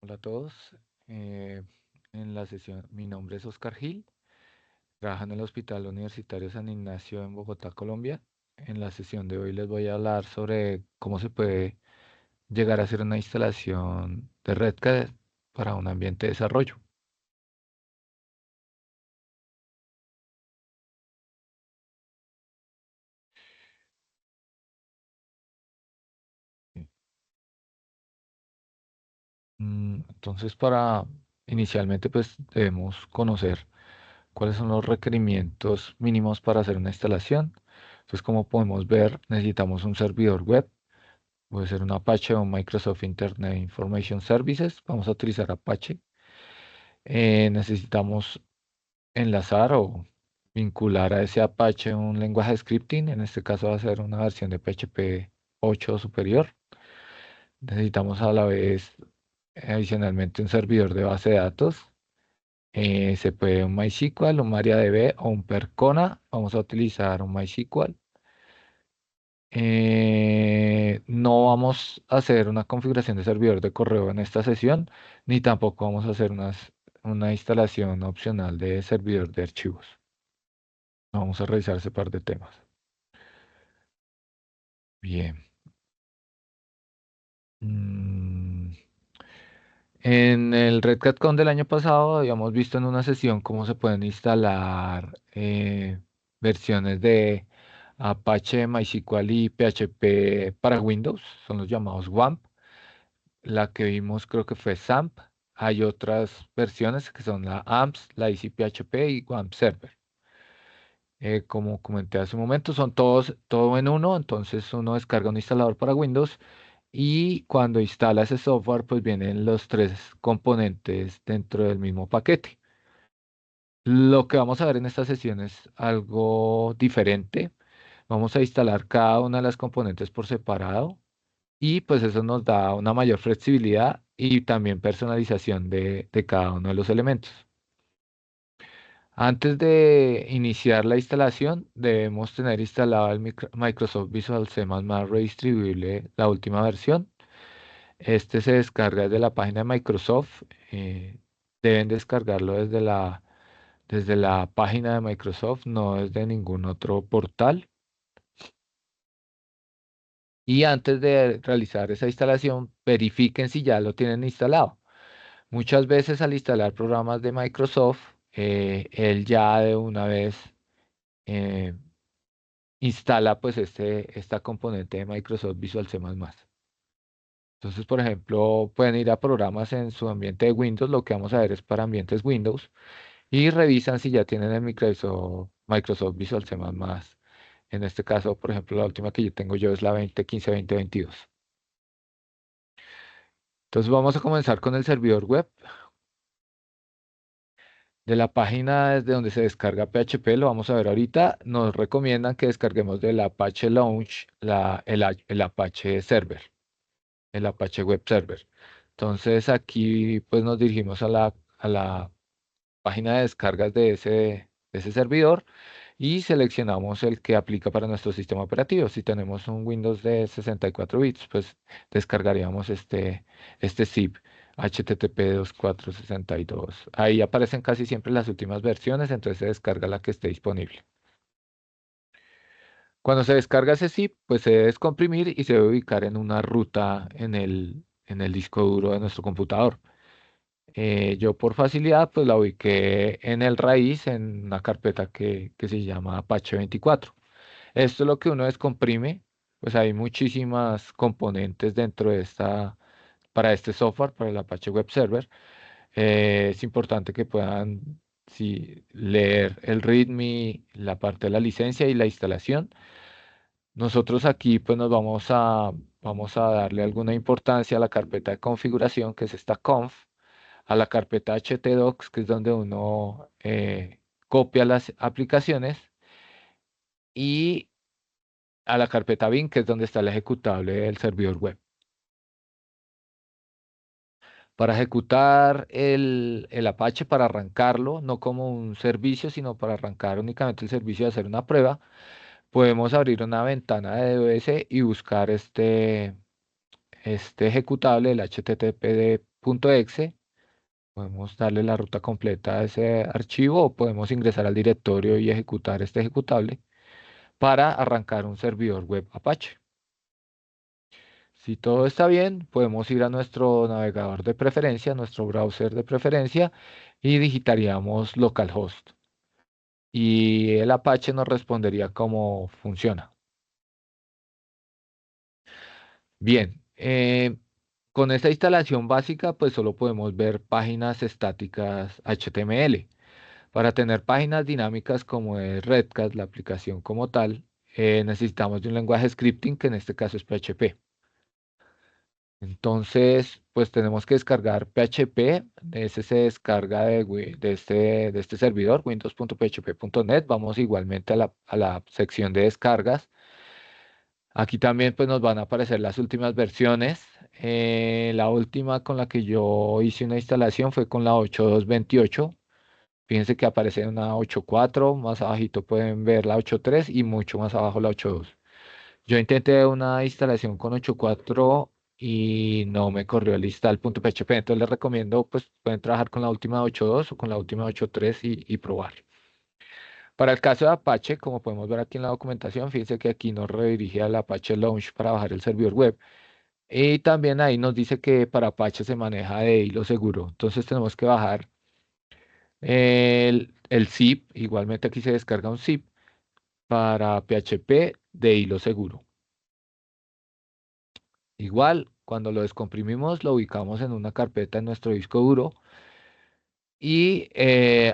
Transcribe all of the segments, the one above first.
Hola a todos. Eh, en la sesión, mi nombre es Oscar Gil, trabajo en el Hospital Universitario San Ignacio en Bogotá, Colombia. En la sesión de hoy les voy a hablar sobre cómo se puede llegar a hacer una instalación de RedCat para un ambiente de desarrollo. Entonces, inicialmente, pues debemos conocer cuáles son los requerimientos mínimos para hacer una instalación. Entonces, como podemos ver, necesitamos un servidor web. Puede ser un Apache o un Microsoft Internet Information Services. Vamos a utilizar Apache. Necesitamos enlazar o vincular a ese Apache un lenguaje de scripting. En este caso va a ser una versión de PHP 8 o superior. Necesitamos a la vez, adicionalmente, un servidor de base de datos. Se puede un MySQL, un MariaDB o un Percona. Vamos a utilizar un MySQL. No vamos a hacer una configuración de servidor de correo en esta sesión, ni tampoco vamos a hacer una instalación opcional de servidor de archivos. Vamos a revisar ese par de temas. Bien. Mm, En el Red Cat Con del año pasado habíamos visto en una sesión cómo se pueden instalar versiones de Apache, MySQL y PHP para Windows, son los llamados WAMP. La que vimos creo que fue SAMP. Hay otras versiones que son la AMPS, la EasyPHP y WAMP Server. Como comenté hace un momento, son todo en uno, entonces uno descarga un instalador para Windows y cuando instala ese software, pues vienen los tres componentes dentro del mismo paquete. Lo que vamos a ver en esta sesión es algo diferente. Vamos a instalar cada una de las componentes por separado y pues eso nos da una mayor flexibilidad y también personalización de cada uno de los elementos. Antes de iniciar la instalación, debemos tener instalado el Microsoft Visual C++ redistribuible, la última versión. Este se descarga desde la página de Microsoft. Deben descargarlo desde la página de Microsoft, no desde ningún otro portal. Y antes de realizar esa instalación, verifiquen si ya lo tienen instalado. Muchas veces al instalar programas de Microsoft, él ya de una vez eh, instala pues esta componente de Microsoft Visual C++. Entonces, por ejemplo, pueden ir a programas en su ambiente de Windows, lo que vamos a ver es para ambientes Windows, y revisan si ya tienen el Microsoft Visual C++. En este caso, por ejemplo, la última que yo tengo yo es la 2015-2022. Entonces vamos a comenzar con el servidor web. De la página desde donde se descarga PHP, lo vamos a ver ahorita, nos recomiendan que descarguemos del Apache Launch el Apache Server, el Apache Web Server. Entonces aquí pues nos dirigimos a la página de descargas de ese servidor y seleccionamos el que aplica para nuestro sistema operativo. Si tenemos un Windows de 64 bits, pues descargaríamos este zip HTTP 2462. Ahí aparecen casi siempre las últimas versiones, entonces se descarga la que esté disponible. Cuando se descarga ese zip, pues se debe descomprimir y se debe ubicar en una ruta en el disco duro de nuestro computador. Yo por facilidad pues la ubiqué en el raíz en una carpeta que se llama Apache 24. Esto es lo que uno descomprime, pues hay muchísimas componentes dentro para este software, para el Apache Web Server. Es importante que puedan leer el README, la parte de la licencia y la instalación. Nosotros aquí pues vamos a darle alguna importancia a la carpeta de configuración, que es esta conf, a la carpeta htdocs, que es donde uno copia las aplicaciones, y a la carpeta bin, que es donde está el ejecutable del servidor web. Para ejecutar el Apache, para arrancarlo, no como un servicio, sino para arrancar únicamente el servicio de hacer una prueba, podemos abrir una ventana de DOS y buscar este ejecutable, el http .exe. Podemos darle la ruta completa a ese archivo o podemos ingresar al directorio y ejecutar este ejecutable para arrancar un servidor web Apache. Si todo está bien, podemos ir a nuestro navegador de preferencia, nuestro browser de preferencia y digitaríamos localhost. Y el Apache nos respondería cómo funciona. Bien, con esta instalación básica, pues solo podemos ver páginas estáticas HTML. Para tener páginas dinámicas como es Redcat, la aplicación como tal, necesitamos de un lenguaje scripting que en este caso es PHP. Entonces, pues tenemos que descargar PHP. Ese se descarga de este servidor, windows.php.net. Vamos igualmente a la sección de descargas. Aquí también pues nos van a aparecer las últimas versiones. La última con la que yo hice una instalación fue con la 8.2.28. Fíjense que aparece una 8.4, más abajito pueden ver la 8.3 y mucho más abajo la 8.2. Yo intenté una instalación con 8.4 y no me corrió el install.php, entonces les recomiendo, pues pueden trabajar con la última 8.2 o con la última 8.3 y probar. Para el caso de Apache, como podemos ver aquí en la documentación, fíjense que aquí nos redirige al Apache Launch para bajar el servidor web. Y también ahí nos dice que para Apache se maneja de hilo seguro. Entonces tenemos que bajar el zip. Igualmente aquí se descarga un zip para PHP de hilo seguro. Igual, cuando lo descomprimimos, lo ubicamos en una carpeta en nuestro disco duro. Y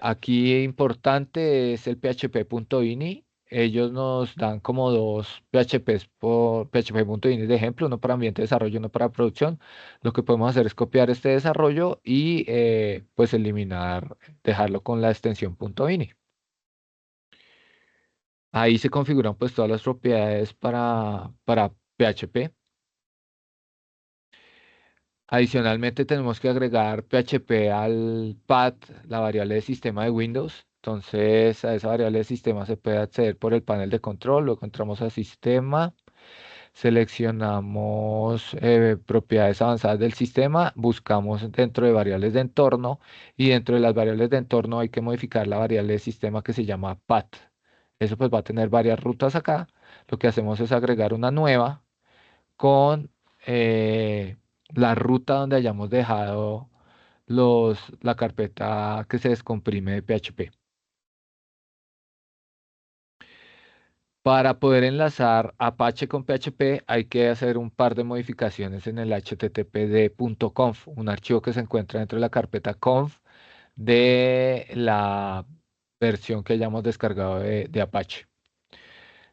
aquí importante es el php.ini. Ellos nos dan como dos PHPs por php.ini de ejemplo, uno para ambiente de desarrollo, uno para producción. Lo que podemos hacer es copiar este desarrollo y pues eliminar, dejarlo con la extensión .ini. Ahí se configuran pues todas las propiedades para PHP. Adicionalmente tenemos que agregar PHP al path, la variable de sistema de Windows. Entonces a esa variable de sistema se puede acceder por el panel de control. Luego entramos a sistema, seleccionamos propiedades avanzadas del sistema, buscamos dentro de variables de entorno y dentro de las variables de entorno hay que modificar la variable de sistema que se llama path. Eso pues va a tener varias rutas acá. Lo que hacemos es agregar una nueva con la ruta donde hayamos dejado la carpeta que se descomprime de PHP. Para poder enlazar Apache con PHP hay que hacer un par de modificaciones en el httpd.conf, un archivo que se encuentra dentro de la carpeta conf de la versión que hayamos descargado de Apache.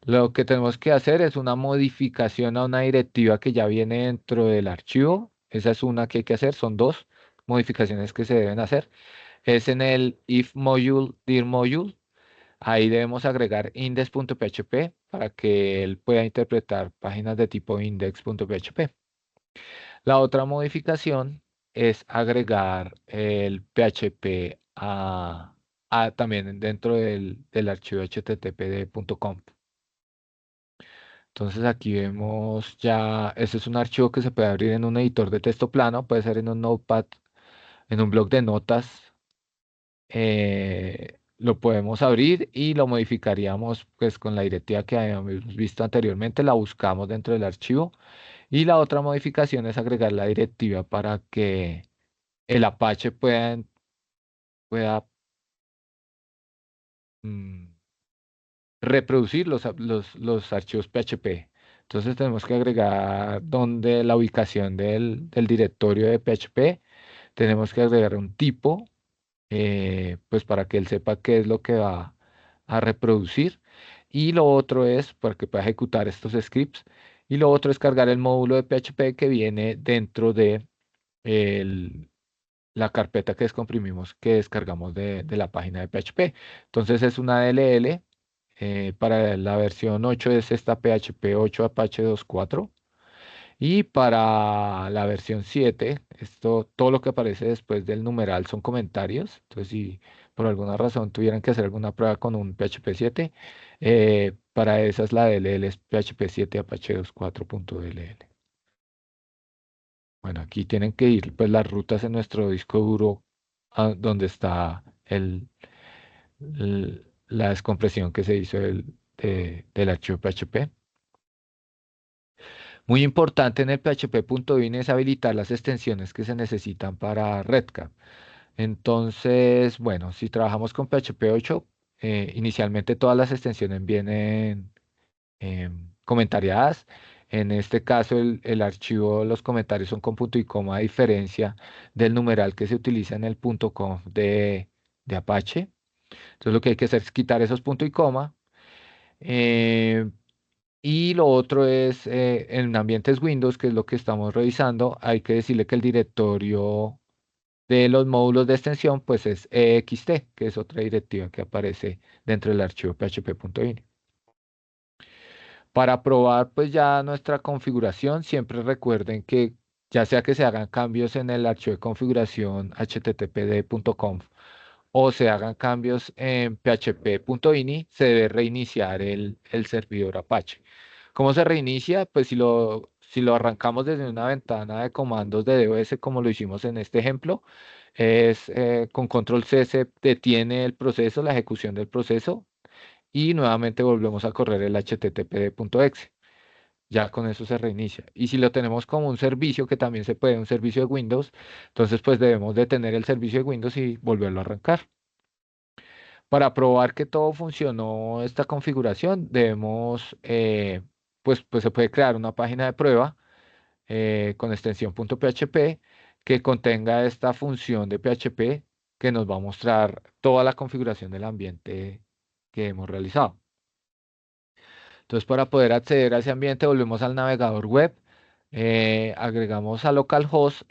Lo que tenemos que hacer es una modificación a una directiva que ya viene dentro del archivo. Esa es una que hay que hacer, son dos modificaciones que se deben hacer. Es en el if module, dir module. Ahí debemos agregar index.php para que él pueda interpretar páginas de tipo index.php. La otra modificación es agregar el PHP también dentro del archivo httpd.conf. Entonces aquí vemos ya, este es un archivo que se puede abrir en un editor de texto plano, puede ser en un Notepad, en un bloc de notas. Lo podemos abrir y lo modificaríamos pues con la directiva que habíamos visto anteriormente, la buscamos dentro del archivo. Y la otra modificación es agregar la directiva para que el Apache pueda mm, reproducir los archivos PHP. Entonces tenemos que agregar donde la ubicación del directorio de PHP. Tenemos que agregar un tipo, pues para que él sepa qué es lo que va a reproducir. Y lo otro es para que pueda ejecutar estos scripts. Y lo otro es cargar el módulo de PHP que viene dentro de la carpeta que descomprimimos, que descargamos de la página de PHP. Entonces es una DLL. Para la versión 8 es esta PHP 8 Apache 2.4. Y para la versión 7, todo lo que aparece después del numeral son comentarios. Entonces, si por alguna razón tuvieran que hacer alguna prueba con un PHP 7, para esa es la DLL, es PHP 7 Apache 2.4.dll. Bueno, aquí tienen que ir pues las rutas en nuestro disco duro donde está la descompresión que se hizo del archivo PHP. Muy importante en el PHP.bin es habilitar las extensiones que se necesitan para Redcat. Entonces, bueno, si trabajamos con PHP 8, inicialmente todas las extensiones vienen comentariadas. En este caso, el archivo, los comentarios son con punto y coma, a diferencia del numeral que se utiliza en el punto .conf de Apache. Entonces, lo que hay que hacer es quitar esos punto y coma. eh, y lo otro es, en ambientes Windows, que es lo que estamos revisando, hay que decirle que el directorio de los módulos de extensión, pues es ext, que es otra directiva que aparece dentro del archivo php.ini. Para probar pues ya nuestra configuración, siempre recuerden que ya sea que se hagan cambios en el archivo de configuración httpd.conf o se hagan cambios en php.ini, se debe reiniciar el servidor Apache. ¿Cómo se reinicia? Pues si lo arrancamos desde una ventana de comandos de DOS, como lo hicimos en este ejemplo, es con control C se detiene el proceso, la ejecución del proceso, y nuevamente volvemos a correr el httpd.exe. Ya con eso se reinicia. Y si lo tenemos como un servicio, que también se puede, un servicio de Windows, entonces pues debemos detener el servicio de Windows y volverlo a arrancar. Para probar que todo funcionó esta configuración, debemos, pues se puede crear una página de prueba con extensión .php que contenga esta función de PHP que nos va a mostrar toda la configuración del ambiente que hemos realizado. Entonces, para poder acceder a ese ambiente, volvemos al navegador web, agregamos a localhost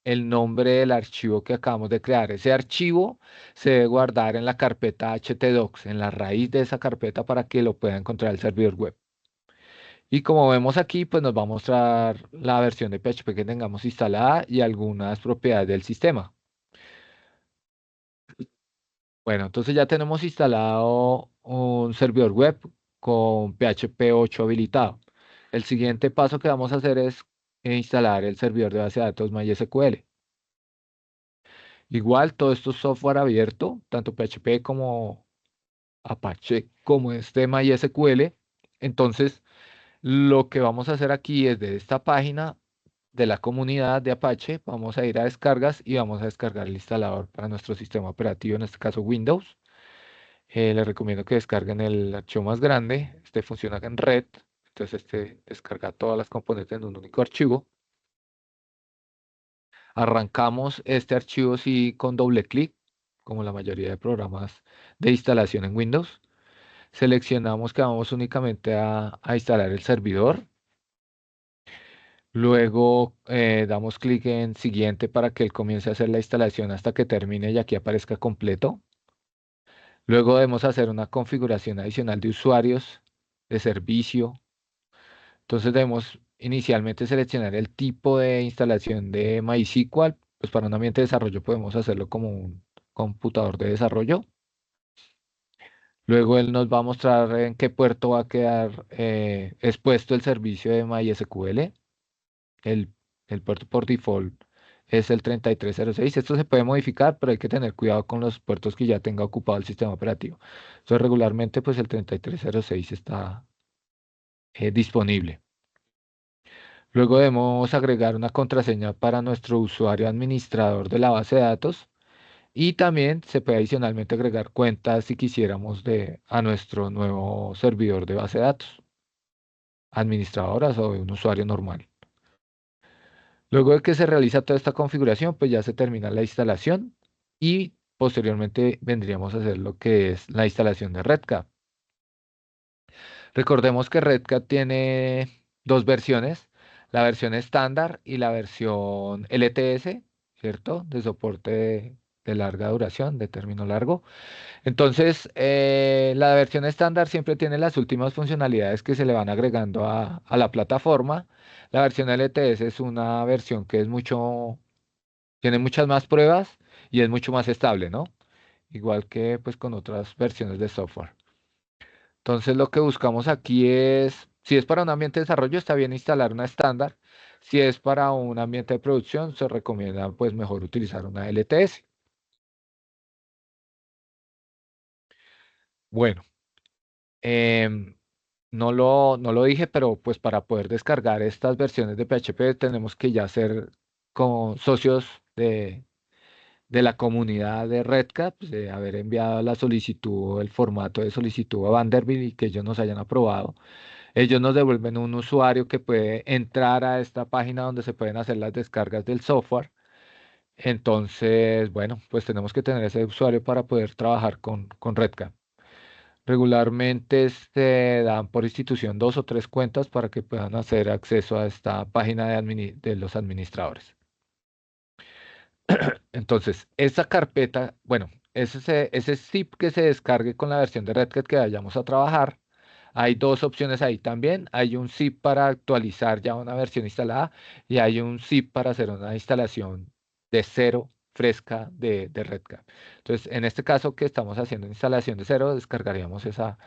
el nombre del archivo que acabamos de crear. Ese archivo se debe guardar en la carpeta htdocs, en la raíz de esa carpeta para que lo pueda encontrar el servidor web. Y como vemos aquí, pues nos va a mostrar la versión de PHP que tengamos instalada y algunas propiedades del sistema. Bueno, entonces ya tenemos instalado un servidor web con PHP 8 habilitado. El siguiente paso que vamos a hacer es instalar el servidor de base de datos MySQL. Igual, todo esto es software abierto, tanto PHP como Apache, como este MySQL. Entonces, lo que vamos a hacer aquí es de esta página de la comunidad de Apache, vamos a ir a descargas y vamos a descargar el instalador para nuestro sistema operativo, en este caso Windows. Les recomiendo que descarguen el archivo más grande. Este funciona en red. Entonces este descarga todas las componentes en un único archivo. Arrancamos este archivo sí con doble clic, como la mayoría de programas de instalación en Windows. Seleccionamos que vamos únicamente a instalar el servidor. Luego damos clic en siguiente para que él comience a hacer la instalación hasta que termine y aquí aparezca completo. Luego debemos hacer una configuración adicional de usuarios, de servicio. Entonces debemos inicialmente seleccionar el tipo de instalación de MySQL. Pues para un ambiente de desarrollo podemos hacerlo como un computador de desarrollo. Luego él nos va a mostrar en qué puerto va a quedar expuesto el servicio de MySQL. El, el puerto por default es el 3306. Esto se puede modificar, pero hay que tener cuidado con los puertos que ya tenga ocupado el sistema operativo. Entonces regularmente pues el 3306 está disponible. Luego debemos agregar una contraseña para nuestro usuario administrador de la base de datos y también se puede adicionalmente agregar cuentas si quisiéramos a nuestro nuevo servidor de base de datos, administradoras o de un usuario normal. Luego de que se realiza toda esta configuración, pues ya se termina la instalación y posteriormente vendríamos a hacer lo que es la instalación de RedCap. Recordemos que RedCap tiene dos versiones, la versión estándar y la versión LTS, ¿cierto? De soporte de larga duración, de término largo. Entonces, la versión estándar siempre tiene las últimas funcionalidades que se le van agregando a la plataforma. La versión LTS es una versión que tiene muchas más pruebas y es mucho más estable, ¿no? Igual que pues con otras versiones de software. Entonces lo que buscamos aquí es Si es para un ambiente de desarrollo, está bien instalar una estándar. Si es para un ambiente de producción, se recomienda pues mejor utilizar una LTS. Bueno, em, no lo dije, pero pues para poder descargar estas versiones de PHP tenemos que ya ser como socios de la comunidad de RedCap, de haber enviado la solicitud, el formato de solicitud a Vanderbilt y que ellos nos hayan aprobado. Ellos nos devuelven un usuario que puede entrar a esta página donde se pueden hacer las descargas del software. Entonces, bueno, pues tenemos que tener ese usuario para poder trabajar con RedCap. Regularmente se dan por institución 2 o 3 cuentas para que puedan hacer acceso a esta página de los administradores. Entonces, esa carpeta, bueno, ese zip que se descargue con la versión de Red Hat que vayamos a trabajar, hay dos opciones ahí también. Hay un zip para actualizar ya una versión instalada y hay un zip para hacer una instalación de cero fresca de Red Hat. Entonces, en este caso que estamos haciendo instalación de cero, descargaríamos esa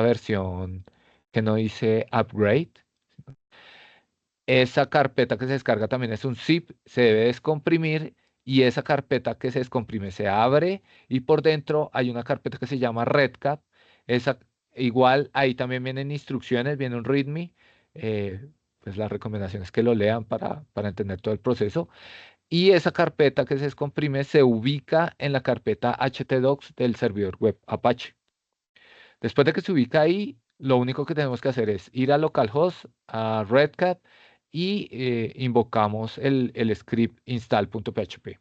versión que no dice upgrade. Esa carpeta que se descarga también es un zip, se debe descomprimir y esa carpeta que se descomprime se abre y por dentro hay una carpeta que se llama RedCap. Esa, igual ahí también vienen instrucciones, viene un README. Pues la recomendación es que lo lean para entender todo el proceso. Y esa carpeta que se descomprime se ubica en la carpeta htdocs del servidor web Apache. Después de que se ubica ahí, lo único que tenemos que hacer es ir a localhost, a Redcat y invocamos el script install.php.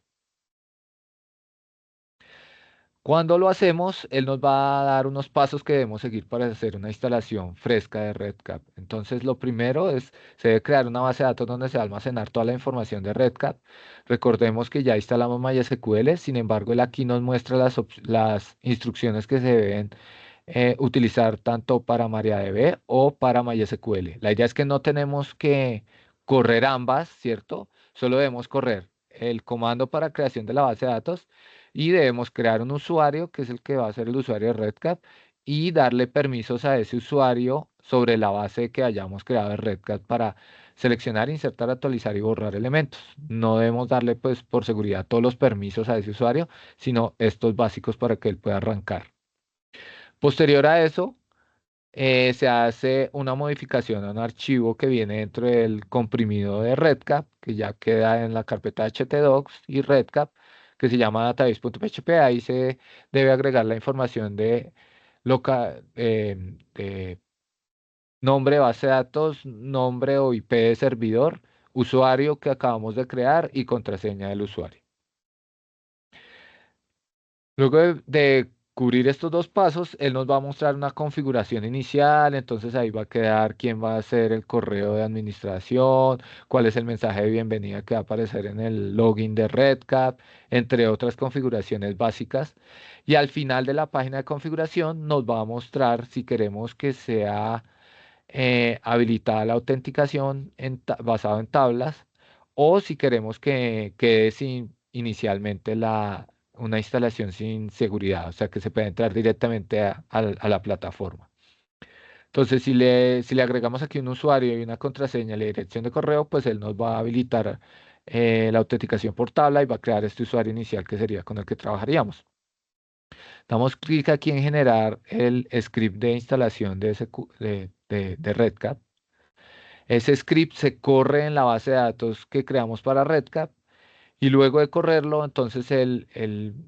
Cuando lo hacemos, él nos va a dar unos pasos que debemos seguir para hacer una instalación fresca de RedCap. Entonces, lo primero es, se debe crear una base de datos donde se va a almacenar toda la información de RedCap. Recordemos que ya instalamos MySQL, sin embargo, él aquí nos muestra las instrucciones que se deben utilizar tanto para MariaDB o para MySQL. La idea es que no tenemos que correr ambas, ¿cierto? Solo debemos correr el comando para creación de la base de datos y debemos crear un usuario, que es el que va a ser el usuario de RedCap, y darle permisos a ese usuario sobre la base que hayamos creado en RedCap para seleccionar, insertar, actualizar y borrar elementos. No debemos darle, pues, por seguridad todos los permisos a ese usuario, sino estos básicos para que él pueda arrancar. Posterior a eso, se hace una modificación a un archivo que viene dentro del comprimido de RedCap, que ya queda en la carpeta htdocs y RedCap, que se llama database.php. Ahí se debe agregar la información de nombre de base de datos, nombre o IP de servidor, usuario que acabamos de crear y contraseña del usuario. Luego de cubrir estos dos pasos, él nos va a mostrar una configuración inicial, entonces ahí va a quedar quién va a hacer el correo de administración, cuál es el mensaje de bienvenida que va a aparecer en el login de RedCap, entre otras configuraciones básicas. Y al final de la página de configuración nos va a mostrar si queremos que sea habilitada la autenticación basado en tablas o si queremos que quede sin inicialmente una instalación sin seguridad, o sea que se puede entrar directamente a la plataforma. Entonces, si le agregamos aquí un usuario y una contraseña y la dirección de correo, pues él nos va a habilitar la autenticación por tabla y va a crear este usuario inicial que sería con el que trabajaríamos. Damos clic aquí en generar el script de instalación de RedCap. Ese script se corre en la base de datos que creamos para RedCap y luego de correrlo, entonces él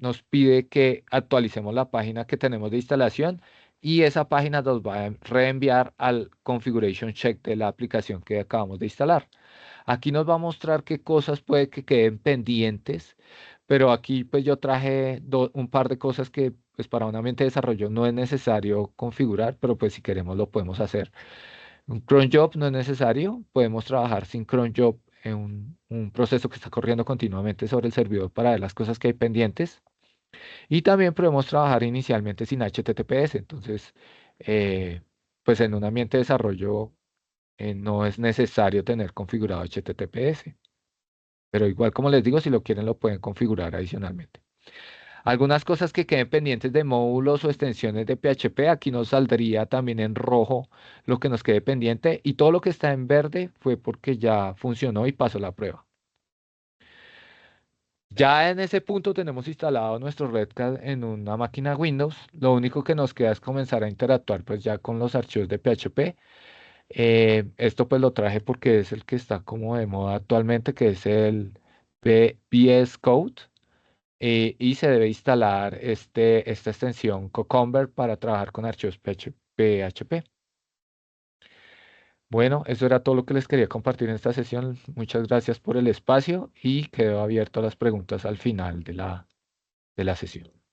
nos pide que actualicemos la página que tenemos de instalación y esa página nos va a reenviar al configuration check de la aplicación que acabamos de instalar. Aquí nos va a mostrar qué cosas puede que queden pendientes, pero aquí pues yo traje un par de cosas que pues para un ambiente de desarrollo no es necesario configurar, pero pues si queremos lo podemos hacer. Un cron job no es necesario, podemos trabajar sin cron job en un proceso que está corriendo continuamente sobre el servidor para ver las cosas que hay pendientes. Y también podemos trabajar inicialmente sin HTTPS. Entonces, eh, pues en un ambiente de desarrollo no es necesario tener configurado HTTPS. Pero igual, como les digo, si lo quieren, lo pueden configurar adicionalmente. Algunas cosas que queden pendientes de módulos o extensiones de PHP, aquí nos saldría también en rojo lo que nos quede pendiente y todo lo que está en verde fue porque ya funcionó y pasó la prueba. Ya en ese punto tenemos instalado nuestro Redcat en una máquina Windows. Lo único que nos queda es comenzar a interactuar pues ya con los archivos de PHP. Esto pues lo traje porque es el que está como de moda actualmente, que es el VS Code. Y se debe instalar esta extensión Cucumber para trabajar con archivos PHP. Bueno, eso era todo lo que les quería compartir en esta sesión. Muchas gracias por el espacio y quedo abierto a las preguntas al final de la sesión.